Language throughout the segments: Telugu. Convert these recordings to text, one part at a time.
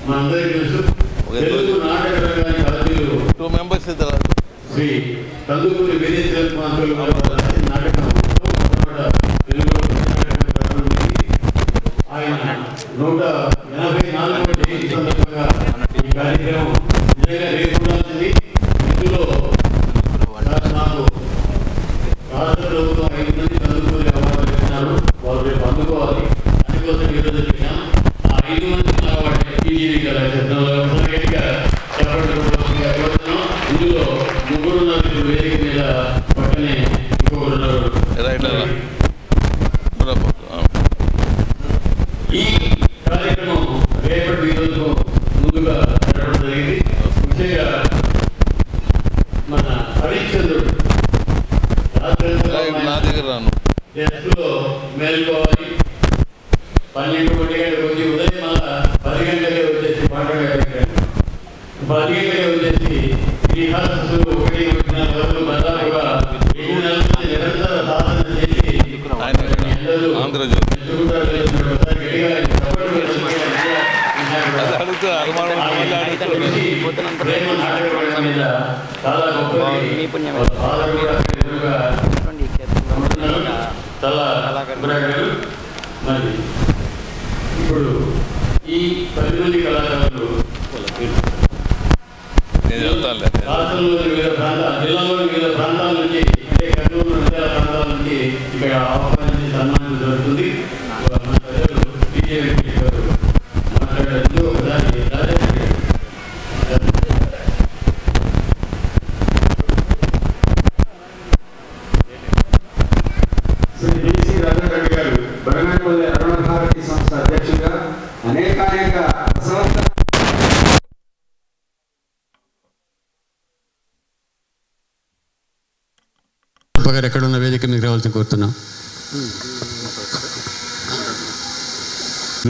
మనందరికీ తెలుసు తెలుగు నాటక రంగానికి ఆద్యులు 2 members ఇద్దరు శ్రీ కందుకూరి వీరేశ్వర స్వామి నాటకం తెలుగులో ప్రారంభించి ఆయన 184వ జయంతి సందర్భంగా ఈ కార్యక్రమం నిజంగా రేపు ఉండాల్సింది. ఇందులో నాకు రాష్ట్ర ప్రభుత్వం 5 మంది కందుకూరి అవార్డులు ఇస్తున్నారు, వాళ్ళు రేపు అందుకోవాలి. అందుకోసం ఈరోజు చెప్పినాం ఆ 5 మంది అవార్డు టీజీవీ కళాక్షేత్రంలో చెప్పడం. ఇందులో 3 ఉన్నారు వేదిక మీద, పక్కనే ఇంకొకరు ఉన్నారు. ఈ కార్యక్రమం రేపటి ఈరోజు ముందుగా జరగడం జరిగింది. ముఖ్యంగా మన హరిశ్చంద్రుడు ఎస్లో మేల్కోవాలి. 12 గంటలకు వచ్చి ఉదయం మళ్ళా 10 గంటలకే వచ్చేసి మాట్లాడే 10 గంటలకే వచ్చేసి శ్రీహాసు 1 వరకు దాదాపుగా 7 నెలల నుంచి నిరంతర సాధన చేసి చాలా గొప్ప మరి ఇప్పుడు ఈ 10 మంది కళాకారులు రాష్ట్రంలోని వివిధ ప్రాంతాల జిల్లాలోని వివిధ ప్రాంతాల నుంచి అంటే కర్నూలు నంద్యాల ప్రాంతాల నుంచి ఇక్కడ ఆహ్వానించి సన్మానం జరుగుతుంది. మన ప్రజలు బీజేపీ మాట్లాడారు. ఒకసారి శ్రీ డిసి రాజారెడ్డి గారు బనగానపల్లి అరుణ భారతి సంస్థ అధ్యక్షులుగా అనేక గారు ఎక్కడున్న వేదిక మీకు రావాల్సి కోరుతున్నాం.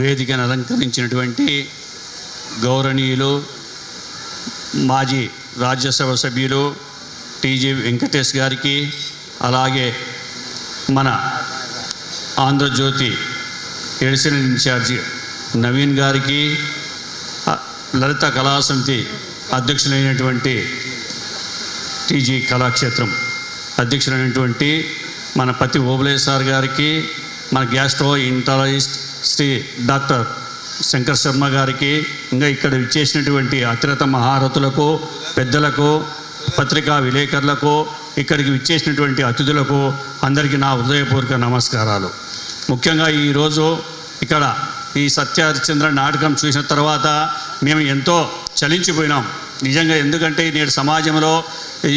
వేదికను అలంకరించినటువంటి గౌరవనీయులు మాజీ రాజ్యసభ సభ్యులు టీజీ వెంకటేష్ గారికి, అలాగే మన ఆంధ్రజ్యోతి ఎడిషనల్ ఇన్ఛార్జి నవీన్ గారికి, లలిత కళాసమితి అధ్యక్షులైనటువంటి టీజీ కళాక్షేత్రం అధ్యక్షులైనటువంటి మన పతి ఓబులేశ్వర్ గారికి, మన గ్యాస్ట్రో ఇంటాలజిస్ట్ శ్రీ డాక్టర్ శంకర్ శర్మ గారికి, ఇంకా ఇక్కడ విచ్చేసినటువంటి అతిరత మహారథులకు, పెద్దలకు, పత్రికా విలేకరులకు, ఇక్కడికి విచ్చేసినటువంటి అతిథులకు అందరికీ నా హృదయపూర్వక నమస్కారాలు. ముఖ్యంగా ఈరోజు ఇక్కడ ఈ సత్యహరిశ్చంద్ర నాటకం చూసిన తర్వాత మేము ఎంతో చలించిపోయినాం నిజంగా. ఎందుకంటే నేడు సమాజంలో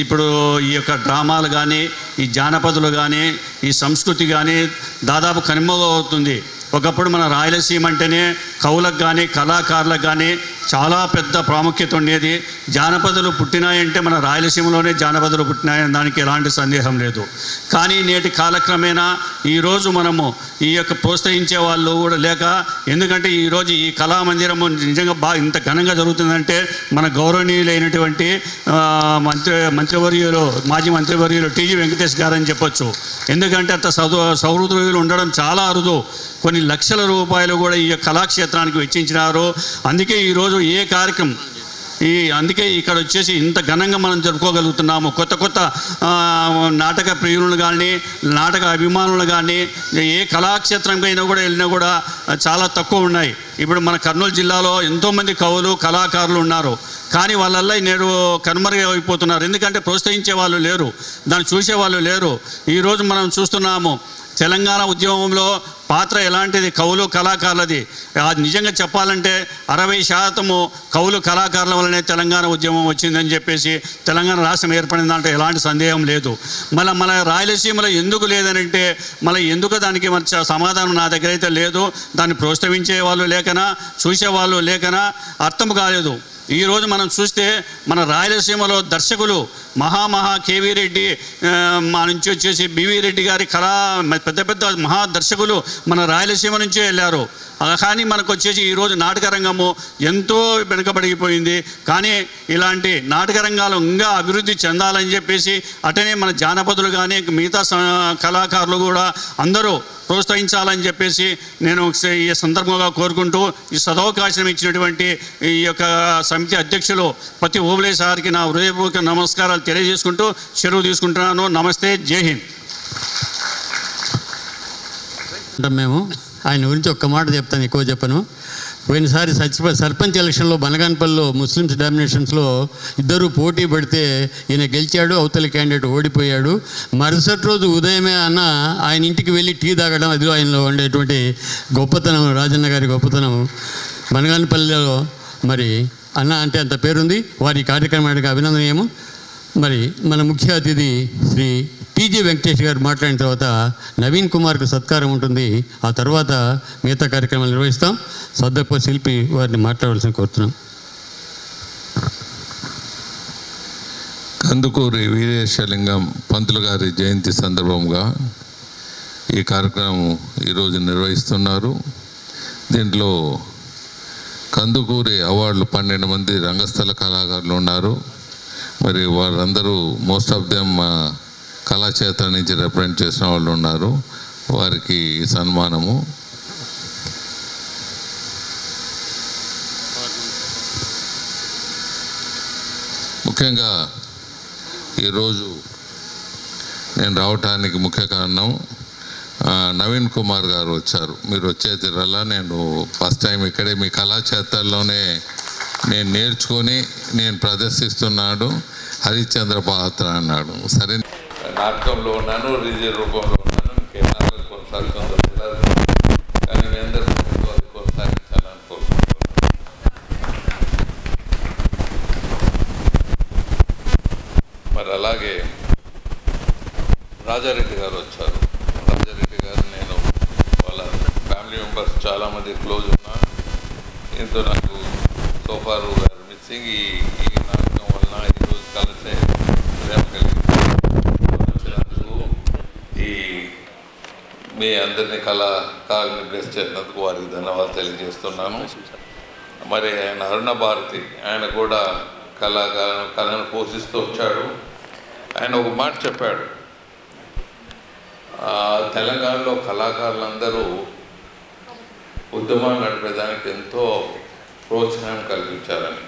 ఇప్పుడు ఈ యొక్క డ్రామాలు కానీ, ఈ జానపదులు కానీ, ఈ సంస్కృతి కానీ దాదాపు కనుమరుగవుతుంది. ఒకప్పుడు మన రాయలసీమ అంటేనే కవులకు కానీ కళాకారులకు కానీ చాలా పెద్ద ప్రాముఖ్యత ఉండేది. జానపదులు పుట్టినాయంటే మన రాయలసీమలోనే జానపదులు పుట్టినాయని దానికి ఎలాంటి సందేహం లేదు. కానీ నేటి కాలక్రమేణా ఈరోజు మనము ఈ యొక్క ప్రోత్సహించే వాళ్ళు కూడా లేక, ఎందుకంటే ఈరోజు ఈ కళామందిరము నిజంగా బాగా ఇంత ఘనంగా జరుగుతుందంటే మన గౌరవనీయులైనటువంటి మంత్రివర్యులు మాజీ మంత్రివర్యులు టీజీ వెంకటేష్ గారు అని చెప్పొచ్చు. ఎందుకంటే అంత సౌహృదయులు ఉండడం చాలా అరుదు. కొన్ని లక్షల రూపాయలు కూడా ఈ కళాక్షేత్రానికి వెచ్చించినారు. అందుకే ఈరోజు ఏ కార్యక్రమం అందుకే ఇక్కడ వచ్చేసి ఇంత ఘనంగా మనం జరుపుకోగలుగుతున్నాము. కొత్త కొత్త నాటక ప్రియులను కానీ, నాటక అభిమానులు కానీ ఏ కళాక్షేత్రంకైనా కూడా వెళ్ళినా కూడా చాలా తక్కువ ఉన్నాయి. ఇప్పుడు మన కర్నూలు జిల్లాలో ఎంతోమంది కవులు కళాకారులు ఉన్నారు, కానీ వాళ్ళల్లో నేడు కనుమరుగైపోతున్నారు. ఎందుకంటే ప్రోత్సహించే వాళ్ళు లేరు, దాన్ని చూసేవాళ్ళు లేరు. ఈరోజు మనం చూస్తున్నాము తెలంగాణ ఉద్యమంలో పాత్ర ఎలాంటిది, కవులు కళాకారులది. అది నిజంగా చెప్పాలంటే 60% కవులు కళాకారుల వల్లనే తెలంగాణ ఉద్యమం వచ్చిందని చెప్పేసి తెలంగాణ రాష్ట్రం ఏర్పడిన దాంట్లో ఎలాంటి సందేహం లేదు. మన రాయలసీమలో ఎందుకు లేదనంటే ఎందుకు దానికి సమాధానం నా దగ్గర అయితే లేదు. దాన్ని ప్రోత్సహించే వాళ్ళు లేకనా, చూసేవాళ్ళు లేకనా అర్థం కాలేదు. ఈరోజు మనం చూస్తే మన రాయలసీమలో దర్శకులు కేవీ రెడ్డి మా నుంచి వచ్చేసి బివి రెడ్డి గారి పెద్ద పెద్ద మహా దర్శకులు మన రాయలసీమ నుంచే వెళ్ళారు. కానీ మనకు వచ్చేసి ఈరోజు నాటక రంగము ఎంతో వెనుకబడిపోయింది. కానీ ఇలాంటి నాటక రంగాలు ఇంకా అభివృద్ధి చెందాలని చెప్పేసి అటనే మన జానపదులు కానీ మిగతా కళాకారులు కూడా అందరూ ప్రోత్సహించాలని చెప్పేసి నేను ఈ సందర్భంగా కోరుకుంటూ ఈ సదవకాశం ఇచ్చినటువంటి ఈ యొక్క సమితి అధ్యక్షులు పతి ఓబులే సార్కి నా హృదయపూర్వక నమస్కారాలు తెలియజేసుకుంటూ సెలవు తీసుకుంటున్నాను. నమస్తే, జై హింద్. మేము ఆయన గురించి ఒక్క మాట చెప్తాను, ఎక్కువ చెప్పను. పోయినసారి సర్పంచ్ ఎలక్షన్లో బనగానపల్లిలో ముస్లిమ్స్ డామినేషన్స్లో ఇద్దరు పోటీ పడితే ఈయన గెలిచాడు, అవతలి క్యాండిడేట్ ఓడిపోయాడు. మరుసటి రోజు ఉదయమే అన్న ఆయన ఇంటికి వెళ్ళి టీ తాగడం, అది ఆయనలో ఉండేటువంటి గొప్పతనం, రాజన్న గారి గొప్పతనం. బనగానపల్లిలో మరి అన్న అంటే అంత పేరుంది. వారి కార్యక్రమానికి అభినందనీయము. మరి మన ముఖ్య అతిథి శ్రీ టీజీ వెంకటేష్ గారు మాట్లాడిన తర్వాత నవీన్ కుమార్కు సత్కారం ఉంటుంది. ఆ తర్వాత మిగతా కార్యక్రమాలు నిర్వహిస్తాం. సద్దప్ప శిల్పి వారిని మాట్లాడవలసిన కోరుతున్నాం. కందుకూరి వీరేశలింగం పంతులు గారి జయంతి సందర్భంగా ఈ కార్యక్రమం ఈరోజు నిర్వహిస్తున్నారు. దీంట్లో కందుకూరి అవార్డులు 12 మంది రంగస్థల కళాకారులు ఉన్నారు. మరి వారందరూ మోస్ట్ ఆఫ్ దెమ్ కళాక్షేత్రం నుంచి రిప్రజెంట్ చేసిన వాళ్ళు ఉన్నారు. వారికి సన్మానము. ముఖ్యంగా ఈరోజు నేను రావటానికి ముఖ్య కారణం నవీన్ కుమార్ గారు వచ్చారు. మీరు వచ్చేదిరల్లా నేను ఫస్ట్ టైం ఇక్కడే మీ కళాక్షేత్రంలోనే నేను నేర్చుకొని నేను ప్రదర్శిస్తున్నాడు. హరిశ్చంద్ర పాత్ర అన్నాడు. సరే, నాటకంలో ఉన్నాను, రీజల్ రూపంలో ఉన్నాను, ఇంకేనాలు కొనసాగుతుందో కానీ మీ అందరూ కొనసాగించాలని కోరుకుంటున్నాను. మరి అలాగే రాజారెడ్డి గారు వచ్చారు. రాజారెడ్డి గారు నేను వాళ్ళ ఫ్యామిలీ మెంబర్స్ చాలామంది క్లోజ్ ఉన్నా. దీంతో నాకు సోఫారు గారు మిస్సింగ్. ఈ నాటకం వలన ఈరోజు కలిసే ప్రేమ కలిగినందుకు ఈ మీ అందరినీ కళాకారుని బ్లెస్ చేసినందుకు వారికి ధన్యవాదాలు తెలియజేస్తున్నాను. మరి ఆయన అరుణ భారతి, ఆయన కూడా కళను పోషిస్తూ వచ్చాడు. ఆయన ఒక మాట చెప్పాడు, తెలంగాణలో కళాకారులందరూ ఉద్యమాలు నడిపేదానికి ఎంతో ప్రోత్సాహం కల్పించారని.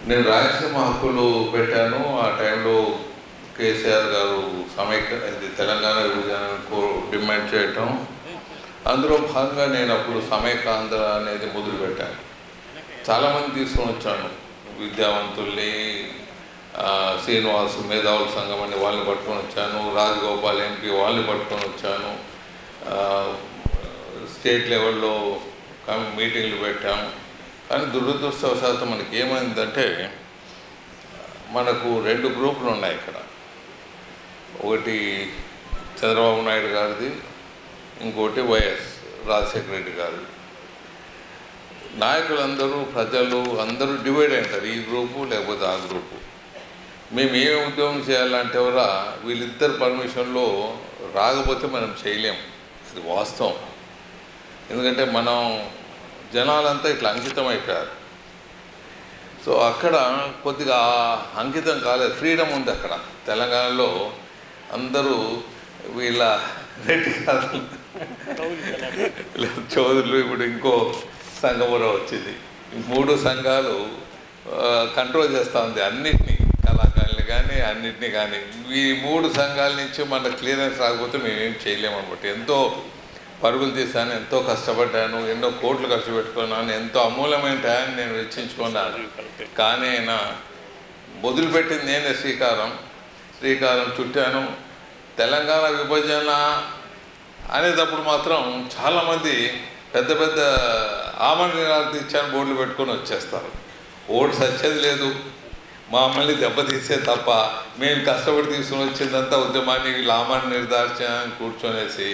నేను రాయలసీమ హక్కులు పెట్టాను. ఆ టైంలో కేసీఆర్ గారు తెలంగాణ విభజనకు డిమాండ్ చేయటం, అందులో భాగంగా నేను అప్పుడు సమైక్యాంధ్ర అనేది మొదలుపెట్టాను. చాలామంది తీసుకొని వచ్చాను, విద్యావంతుల్ని, శ్రీనివాసు మేధావుల సంఘం అని వాళ్ళని పట్టుకొని వచ్చాను, రాజగోపాల్ ఎంపీ వాళ్ళని పట్టుకొని వచ్చాను. స్టేట్ లెవెల్లో మీటింగ్లు పెట్టాము. కానీ దురదృష్టవశాత్తు మనకి ఏమైందంటే, మనకు 2 గ్రూపులు ఉన్నాయి ఇక్కడ. ఒకటి చంద్రబాబు నాయుడు గారిది, ఇంకోటి వైఎస్ రాజశేఖర రెడ్డి గారిది. నాయకులందరూ, ప్రజలు అందరూ డివైడ్ అవుతారు, ఈ గ్రూపు లేకపోతే ఆ గ్రూపు. మేము ఏ ఉద్యోగం చేయాలంటే ఎవరా వీళ్ళిద్దరు పర్మిషన్లో రాకపోతే మనం చేయలేము. అది వాస్తవం. ఎందుకంటే మనం జనాలంతా ఇట్లా అంకితం అయిపోయారు. సో అక్కడ కొద్దిగా అంకితం కాలేదు, ఫ్రీడమ్ ఉంది అక్కడ. తెలంగాణలో అందరూ వీళ్ళ రెడ్డి గారు చౌదరులు, ఇప్పుడు ఇంకో సంఘం కూడా వచ్చింది. 3 సంఘాలు కంట్రోల్ చేస్తూ ఉంది అన్నిటినీ, కళాకారులు కానీ అన్నిటినీ కానీ. ఈ 3 సంఘాల నుంచి మన క్లియరెన్స్ రాకపోతే మేమేం చేయలేమన్నమాట. ఎంతో పరుగులు తీశాను, ఎంతో కష్టపడ్డాను, ఎన్నో కోట్లు ఖర్చు పెట్టుకున్నాను, ఎంతో అమూల్యమైన టైం నేను వెచ్చించుకున్నాను. కానీ అయినా మొదలుపెట్టింది నేనే. శ్రీకారం చుట్టాను. తెలంగాణ విభజన అనేటప్పుడు మాత్రం చాలామంది పెద్ద పెద్ద ఆమరణాలు ఇచ్చాను బోర్డులు పెట్టుకొని వచ్చేస్తారు. ఓటు సచ్చేది లేదు, మమ్మల్ని దెబ్బతీసే తప్ప. మేము కష్టపడి తీసుకుని వచ్చిందంతా ఉద్యమాన్ని వీళ్ళు ఆమరణ నిర్దార్చని కూర్చొనేసి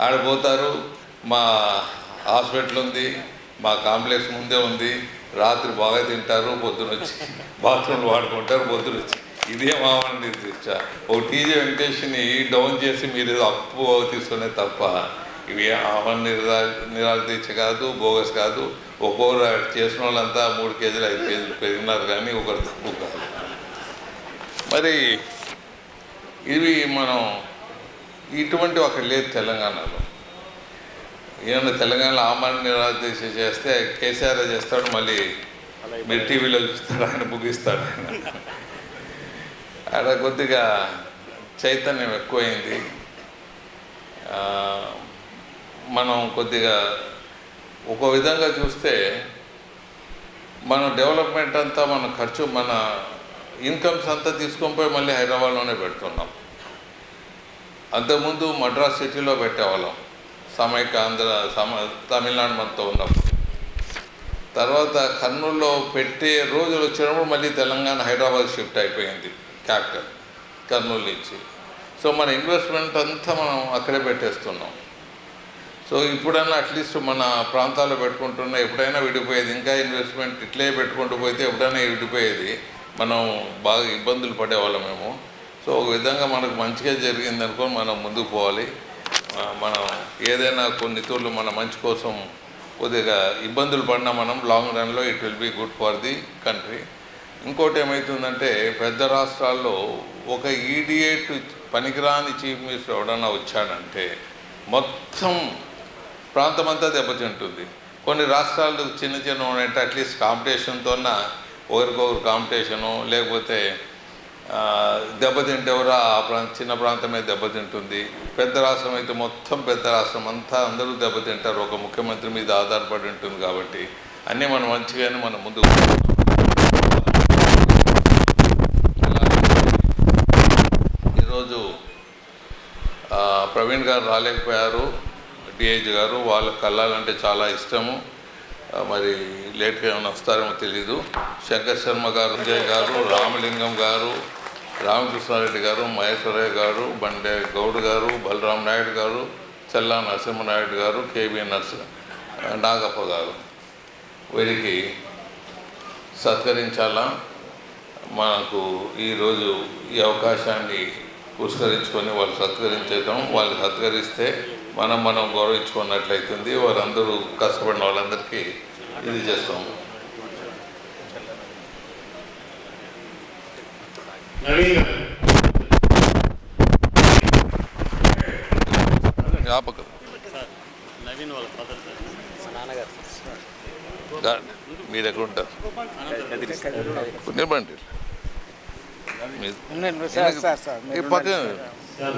ఆడిపోతారు. మా హాస్పిటల్ ఉంది, మా కాంప్లెక్స్ ముందే ఉంది, రాత్రి బాగా తింటారు, పొద్దున వచ్చి బాత్రూమ్లు వాడుకుంటారు, పొద్దున వచ్చి. ఇదే ఆమరణ నిర్దిష్ట. ఓ టీజీ వెంకటేష్ని డౌన్ చేసి మీరు అప్పు తీసుకునే తప్ప ఇవి ఆహ్వాన నిరాదీక్ష కాదు, బోగస్ కాదు. ఒక్కొక్కరు చేసిన వాళ్ళంతా 3 కేజీలు 5 కేజీలు పెరిగినారు కానీ ఒకరు తక్కువ కాదు. మరి ఇవి మనం ఇటువంటి ఒక లేదు తెలంగాణలో. ఏమన్నా తెలంగాణలో ఆహ్వాన నిరాదీక్ష చేస్తే కేసీఆర్ చేస్తాడు, మళ్ళీ మీరు టీవీలో చూస్తాడు, ఆయన ముగిస్తాడు. అక్కడ కొద్దిగా చైతన్యం ఎక్కువైంది. మనం కొద్దిగా ఒక విధంగా చూస్తే మన డెవలప్మెంట్ అంతా మన ఖర్చు, మన ఇన్కమ్స్ అంతా తీసుకొని పోయి మళ్ళీ హైదరాబాద్లోనే పెడుతున్నాం. అంతకుముందు మద్రాస్ సిటీలో పెట్టేవాళ్ళం సమైక్య తమిళనాడు మనతో ఉన్నప్పుడు. తర్వాత కర్నూలులో పెట్టే రోజులు వచ్చినప్పుడు మళ్ళీ తెలంగాణ హైదరాబాద్ షిఫ్ట్ అయిపోయింది, క్యాపిటల్ కర్నూలు నుంచి. సో మన ఇన్వెస్ట్మెంట్ అంతా మనం అక్కడే పెట్టేస్తున్నాం. సో ఇప్పుడన్నా అట్లీస్ట్ మన ప్రాంతాల్లో పెట్టుకుంటున్నా, ఎప్పుడైనా విడిపోయేది. ఇంకా ఇన్వెస్ట్మెంట్ ఇట్లే పెట్టుకుంటూ పోతే ఎప్పుడైనా విడిపోయేది, మనం బాగా ఇబ్బందులు పడేవాళ్ళం మేము. సో ఒక విధంగా మనకు మంచిగా జరిగింది అనుకోని మనం ముందుకు పోవాలి. మనం ఏదైనా కొన్ని తూర్లు మన మంచి కోసం కొద్దిగా ఇబ్బందులు పడినా మనం లాంగ్ రన్లో it will be good for the country. ఇంకోటి ఏమవుతుందంటే పెద్ద రాష్ట్రాల్లో ఒక ఈడియేట్ పనికిరాని చీఫ్ మినిస్టర్ ఎవడన్నా వచ్చాడంటే మొత్తం ప్రాంతం అంతా దెబ్బతింటుంది. కొన్ని రాష్ట్రాలు చిన్న చిన్న ఉంటే అట్లీస్ట్ కాంపిటీషన్తోన ఒకరికొకరు కాంపిటీషను, లేకపోతే దెబ్బతింటే ఎవరో ఆ చిన్న ప్రాంతమే దెబ్బతింటుంది. పెద్ద రాష్ట్రం అయితే మొత్తం పెద్ద రాష్ట్రం అంతా అందరూ దెబ్బతింటారు, ఒక ముఖ్యమంత్రి మీద ఆధారపడి ఉంటుంది. కాబట్టి అన్నీ మనం మంచిగానే మనం ముందుకు ఈరోజు ప్రవీణ్ గారు రాలేకపోయారు, డిఐజీ గారు. వాళ్ళకి కళ్ళాలంటే చాలా ఇష్టము. మరి లేట్గా ఏమైనా వస్తారేమో తెలీదు. శంకర్ శర్మ గారు, విజయ్ గారు, రామలింగం గారు, రామకృష్ణారెడ్డి గారు, మహేశ్వరయ్య గారు, బండే గౌడ్ గారు, బలరాం నాయుడు గారు, చెల్లా నరసింహనాయుడు గారు, కేబీ నాగప్ప గారు, వీరికి సత్కరించాలా. మనకు ఈరోజు ఈ అవకాశాన్ని పురస్కరించుకొని వాళ్ళు సత్కరించడం, వాళ్ళు సత్కరిస్తే మనం గౌరవించుకున్నట్లయితుంది. వారందరూ కష్టపడిన వాళ్ళందరికీ ఇది చేస్తాము. జ్ఞాపకం మీరు ఎక్కడ ఉంటారు? నిలబండి పక్క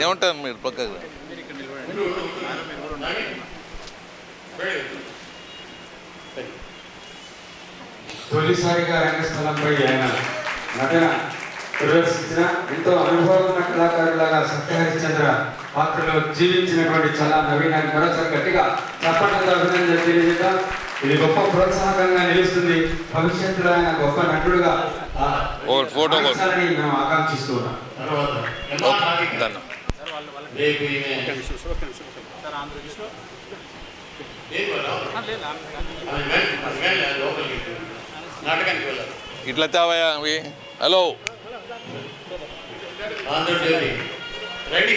ఏమంటారు మీరు పక్కకు. తొలిసారిగా రంగస్థలంపై ఆయన నటన ప్రదర్శించిన ఎంతో అనుభవం ఉన్న కళాకారులాగా సత్యహరిశ్చంద్ర పాత్రలో జీవించినటువంటి చాలా నవీనాన్ని మరోసారి గట్టిగా చప్పట్లతో అభినందనలు తెలియజేద్దాం. ఇది గొప్ప ప్రోత్సాహకంగా నిలుస్తుంది. భవిష్యత్తులో ఆయన గొప్ప నటుడుగా మేము ఆకాంక్షిస్తూ ఉన్నాం. ఇట్లా తావయా అవి. హలో రెడీ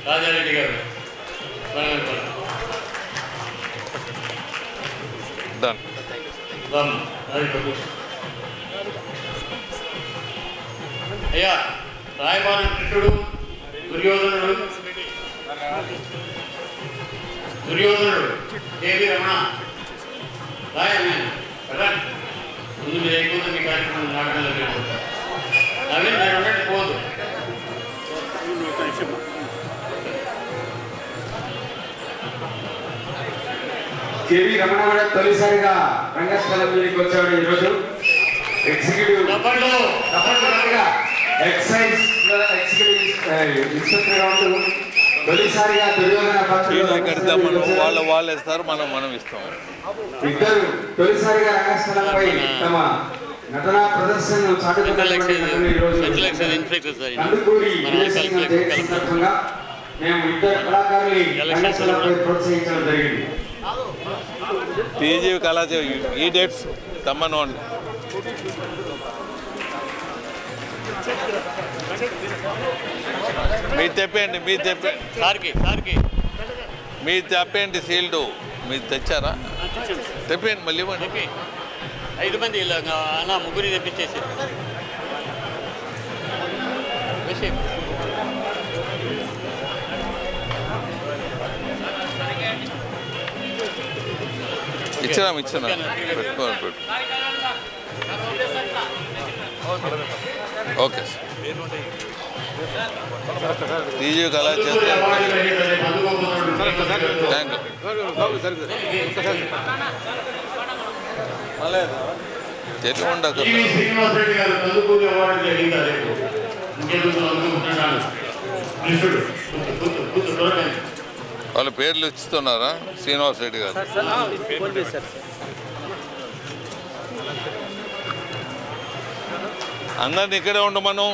రాజారెడ్డి గారు అయ్యా రాయబార కృష్ణుడు, దుర్యోధనుడు, కేవీ రమణ రాయన్నా ముందు మీరు అయిపోతే మీ కార్యక్రమం నాటకంలో వెళ్ళిపోతారు. నవీన్ మీరు ఉండండి, పోదు. కేవీ రమణ కూడా తొలిసారిగా రంగస్థలం మీదకి వచ్చాడు. ఈరోజు ఎగ్జిక్యూటివ్ ఎక్సైజ్ ఎగ్జిక్యూటివ్ ఇన్స్పెక్టర్ ఉంటూ తొలిసారిగా దుర్యోధన వాళ్ళు ఇస్తారు, మనం ఇస్తాం. ఇద్దరు తొలిసారిగా రంగస్థలంపై తమ నటనా ప్రదర్శనను సందర్భంగా మేము ఇద్దరు కళాకారుల్ని రంగస్థలంపై ప్రోత్సహించడం జరిగింది. టీజీ కళాజీ ఈ డేట్స్ తమ్మను మీరు తెప్పండి, మీరు తెప్పండి సార్కి మీరు తెప్పండి. సీల్డ్ మీరు తెచ్చారా? తెప్పండి, మళ్ళీ ఇవ్వండి. 5 మంది అన్న ముగ్గురి తెప్పించేసి ఇచ్చినాం పెట్టుకోండి. Okay sir. టీజీకి అలా చేస్తే థ్యాంక్ యూ. తెలివి ఉండదు. శ్రీనివాసరెడ్డి గారు కందుకూరి అవార్డు జరిగిందా రేపు? వాళ్ళ పేర్లు ఇస్తున్నారా? శ్రీనివాస్ రెడ్డి గారు అందరిని ఇక్కడే ఉండమను.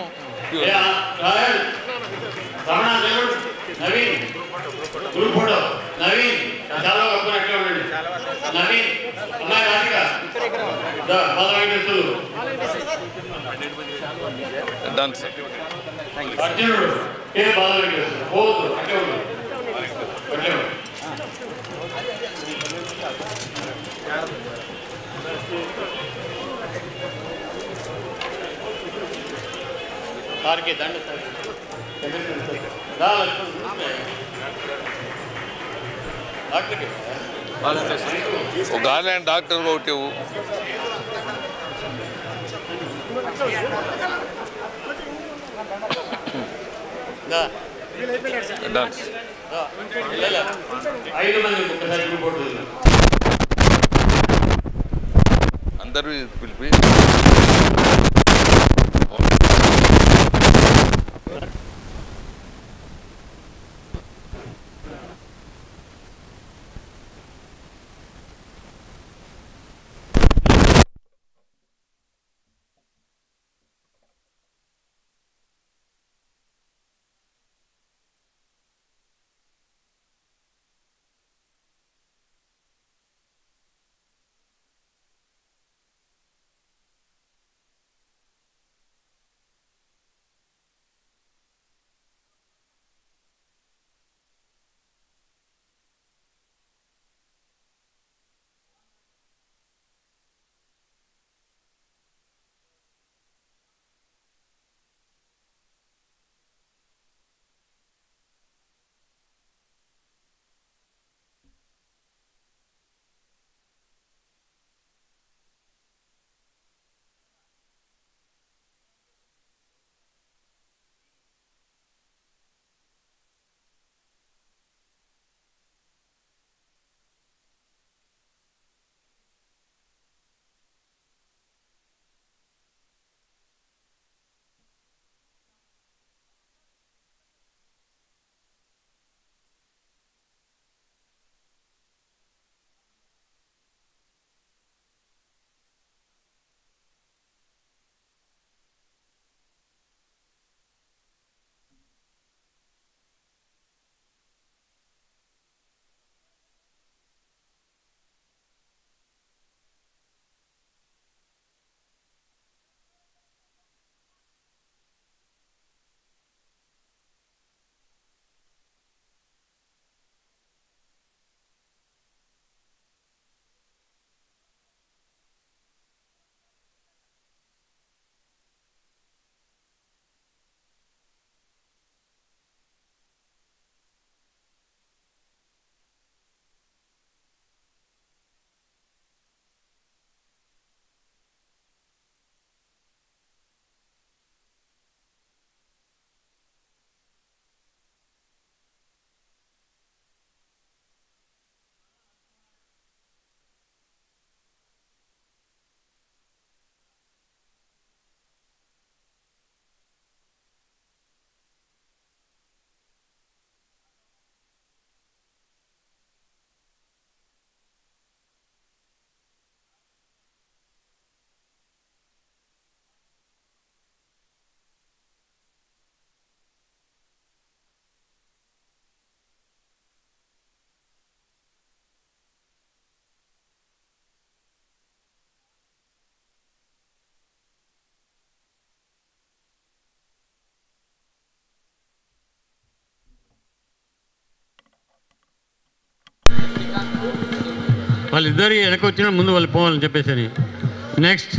Done sir. సార్కి దండ డాక్టర్కి ఒక గార్లెండ్ డాక్టర్ ఒకటి ఇవ్వు. డన్. 5 మంది ఒక్కసారి రిపోర్ట్ అందరూ పిలిపి వాళ్ళిద్దరు వెనక వచ్చిన ముందు వాళ్ళు పోవాలని చెప్పేసి. నెక్స్ట్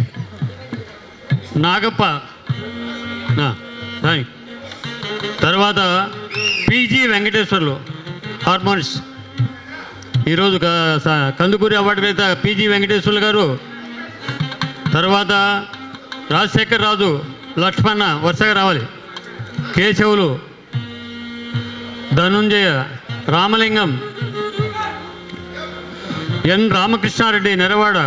నాగప్ప, తర్వాత పీజీ వెంకటేశ్వర్లు హార్మోనిస్. ఈరోజు కందుకూరి అవార్డు గ్రహీత పీజీ వెంకటేశ్వర్లు గారు, తర్వాత రాజశేఖర్ రాజు, లక్ష్మణ వరుసగా రావాలి. కేశవులు, ధనుంజయ, రామలింగం, ఎన్ రామకృష్ణారెడ్డి నెరవాడ,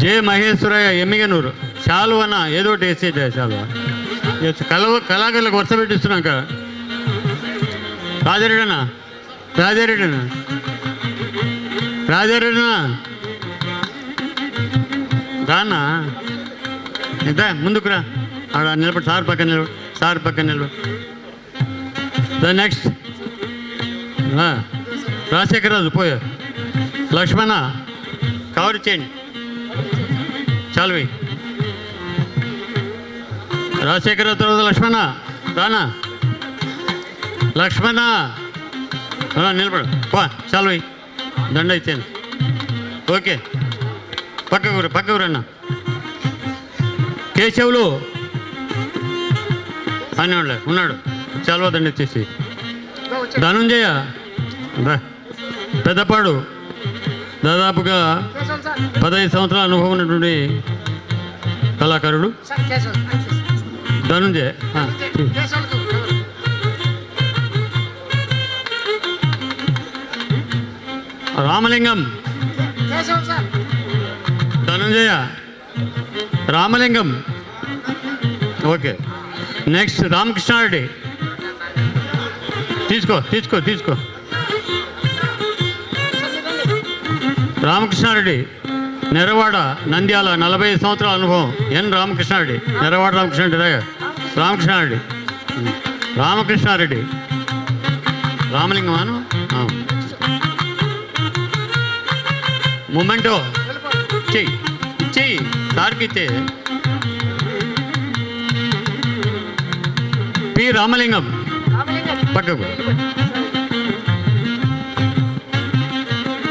జె మహేశ్వరయ్య ఎమ్మిగనూరు. శాలువన ఏదో ఒకటి వేసేట శాలువ కళాకారులకు వరుస పెట్టిస్తున్నాక. రాజారెడ్డనా రానా ఎంత ముందుకు రా, ఆడ నిలబడి సార్ పక్కన నిలబడి. నెక్స్ట్ రాజశేఖర్ రాజు పోయా. లక్ష్మణ కవర్ చేయండి, చాలువి. రాజశేఖర్ రాజు తర్వాత లక్ష్మణ రానా, లక్ష్మణ నిలబడు పో, చాలువి. దండ ఇచ్చాను. ఓకే, పక్కకు రన్న. కేశవులు అని ఉన్నాడు, చాలువ దండ ఇచ్చేసి. ధనుంజయ పెద్దపాడు, దాదాపుగా 15 సంవత్సరాల అనుభవం ఉన్నటువంటి కళాకారుడు ధనుంజయ. రామలింగం, ధనుంజయ, రామలింగం. Okay, next Ramakrishna Reddy. తీసుకో రామకృష్ణారెడ్డి నెరవాడ, నంద్యాల, 45 సంవత్సరాల అనుభవం. ఎన్ రామకృష్ణారెడ్డి, నెరవాడ రామకృష్ణారెడ్డి. రామలింగమాను. మొమెంటో ఇచ్చేయి సార్కి ఇచ్చే. పి రామలింగం పక్కకు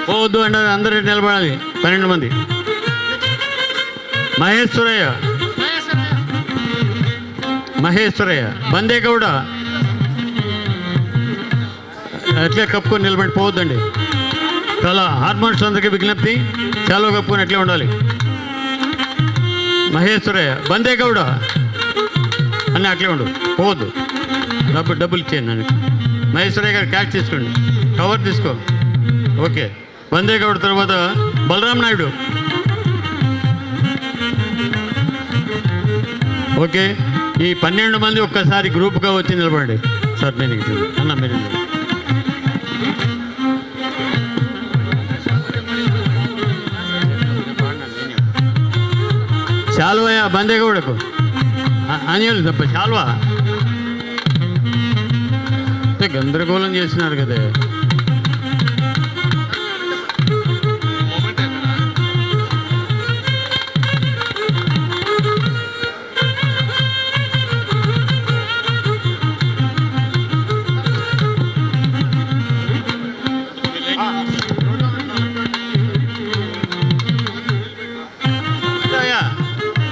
పోవద్దు అంటే అందరూ నిలబడాలి, 12 మంది. మహేశ్వరయ్య బందేగౌడ అట్లే కప్పుకొని నిలబడి పోవద్దండి. చాలా హార్మోన్స్ అందరికీ విజ్ఞప్తి, చాలా కప్పుకొని అట్లే ఉండాలి. మహేశ్వరయ్య బందేగౌడ అన్నీ అట్లే ఉండు, పోవద్దు. డబ్బులు ఇచ్చేయండి నాకు. మహేశ్వరయ్య గారు క్యాష్ తీసుకోండి, కవర్ తీసుకో. ఓకే, బందేగౌడ తర్వాత బలరాం నాయుడు. ఓకే, ఈ 12 మంది ఒక్కసారి గ్రూప్గా వచ్చి నిలబడండి. సార్ నేను అన్న మీరు శాల్వయ్య బందేగౌడకు అనియలు తప్ప శాల్వా గందరగోళం చేసినారు కదా.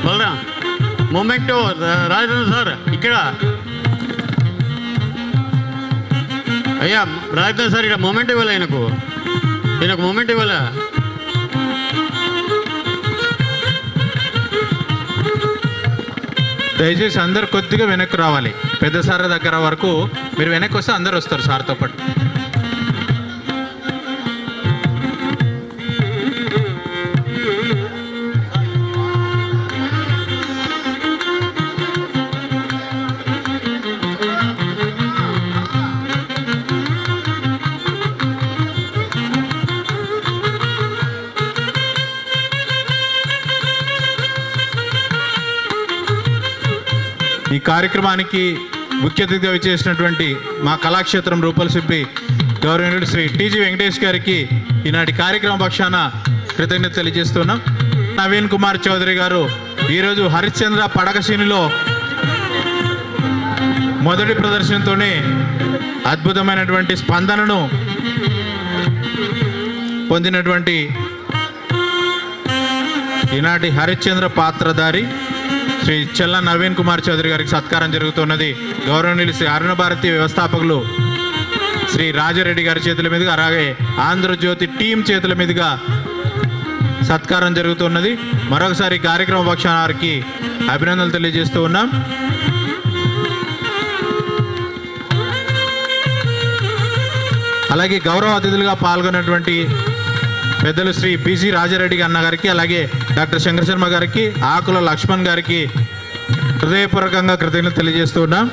బలరా మొమెంటో రాజేంద్ర సార్ ఇక్కడ. అయ్యా రాజేంద్ర సార్ ఇక్కడ మొమెంట్ ఇవ్వాలి, ఈయనకు మొమెంట్ ఇవ్వాలా. దయచేసి అందరు కొద్దిగా వెనక్కి రావాలి. పెద్ద సార్ దగ్గర వరకు మీరు వెనక్కి వస్తే అందరు వస్తారు సార్తో పాటు. ఈ కార్యక్రమానికి ముఖ్య అతిథిగా విచ్చేసినటువంటి మా కళాక్షేత్రం రూపల్ శిల్పి గౌరవనీయుడు శ్రీ టీజీ వెంకటేష్ గారికి ఈనాటి కార్యక్రమ పక్షాన కృతజ్ఞత తెలియజేస్తున్నాం. నవీన్ కుమార్ చౌదరి గారు ఈరోజు హరిశ్చంద్ర పడకశీనిలో మొదటి ప్రదర్శనతోనే అద్భుతమైనటువంటి స్పందనను పొందినటువంటి ఈనాటి హరిశ్చంద్ర పాత్రధారి శ్రీ చెల్ల నవీన్ కుమార్ చౌదరి గారికి సత్కారం జరుగుతున్నది. గౌరవనీయులు శ్రీ అరుణ భారతి వ్యవస్థాపకులు శ్రీ రాజారెడ్డి గారి చేతుల మీదుగా, అలాగే ఆంధ్రజ్యోతి టీం చేతుల మీదుగా సత్కారం జరుగుతున్నది. మరొకసారి కార్యక్రమ పక్షాన వారికి అభినందనలు తెలియజేస్తూ ఉన్నాం. అలాగే గౌరవ అతిథులుగా పాల్గొన్నటువంటి పెద్దలు శ్రీ పిసి రాజారెడ్డి అన్న గారికి, అలాగే డాక్టర్ శంకర శర్మ గారికి, ఆకుల లక్ష్మణ్ గారికి హృదయపూర్వకంగా కృతజ్ఞతలు తెలియజేస్తూ ఉన్నాం.